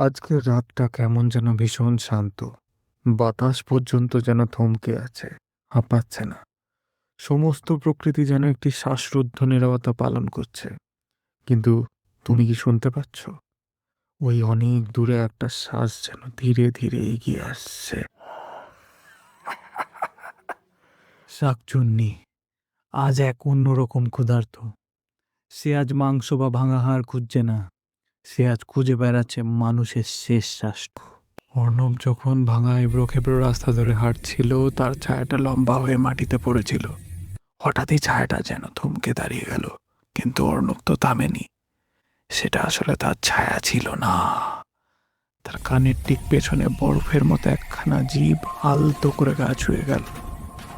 আজকের রাতটা কেমন যেন ভীষণ শান্ত। বাতাস পর্যন্ত যেন থমকে আছে, হাঁপাচ্ছে না। সমস্ত প্রকৃতি যেন একটি শ্বাসরুদ্ধ নীরবতা পালন করছে। কিন্তু তুমি কি শুনতে পাচ্ছ? ওই অনেক দূরে একটা শ্বাস যেন ধীরে ধীরে এগিয়ে আসছে। শাকচুন্নি আজ এক অন্যরকম ক্ষুধার্ত। সে আজ মাংস বা ভাঙা হাড় খুঁজছে না, সে আজ খুঁজে বেড়াচ্ছে মানুষের শেষ শ্বাসটুকু। অর্ণব যখন ভাঙা এবড়ো খেবড়ো রাস্তা ধরে হাঁটছিল, তার ছায়াটা লম্বা হয়ে মাটিতে পড়েছিল। হঠাৎই ছায়াটা যেন থমকে দাঁড়িয়ে গেল, কিন্তু অর্ণব তো থামেনি। সেটা আসলে তার ছায়া ছিল না, তার কানের ঠিক পেছনে বরফের মতো একখানা জীব আলতো করে গা ছুঁয়ে গেল।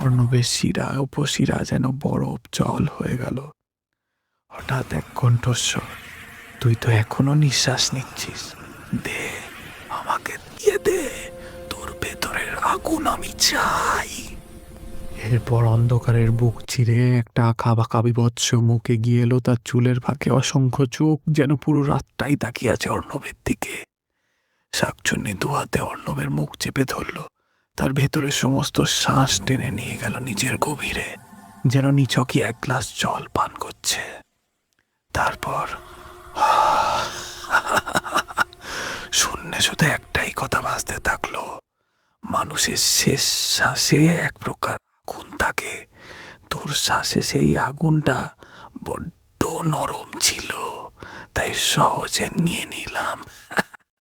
অর্ণবের শিরা উপশিরা যেন বরফ জল হয়ে গেল। হঠাৎ এক কণ্ঠস্বর, তুই তো এখনো নিঃশ্বাস নিচ্ছিস, দে, আমাকে দিয়ে দে, তোর ভেতরের আগুন আমি চাই। এরপর অন্ধকারের বুক চিরে একটা আঁকা বাঁকা বিভৎস মুখ এগিয়ে এলো। তার চুলের ফাঁকে অসংখ্য চোখ যেন পুরো রাতটাই তাকিয়ে আছে অর্ণবের দিকে। শাকচুন্নি দুহাতে অর্ণবের মুখ চেপে ধরল, তার ভেতরের সমস্ত শ্বাস টেনে নিয়ে গেল নিজের গভীরে, যেন নিছকই এক গ্লাস জল পান করছে। তারপর শূন্যে শুধু একটাই কথা ভাসতে থাকলো, মানুষের শেষ শ্বাসে এক প্রকার আগুন থাকে, তোর শ্বাসে সেই আগুনটা বড্ড নরম ছিল, তাই সহজে নিয়ে নিলাম।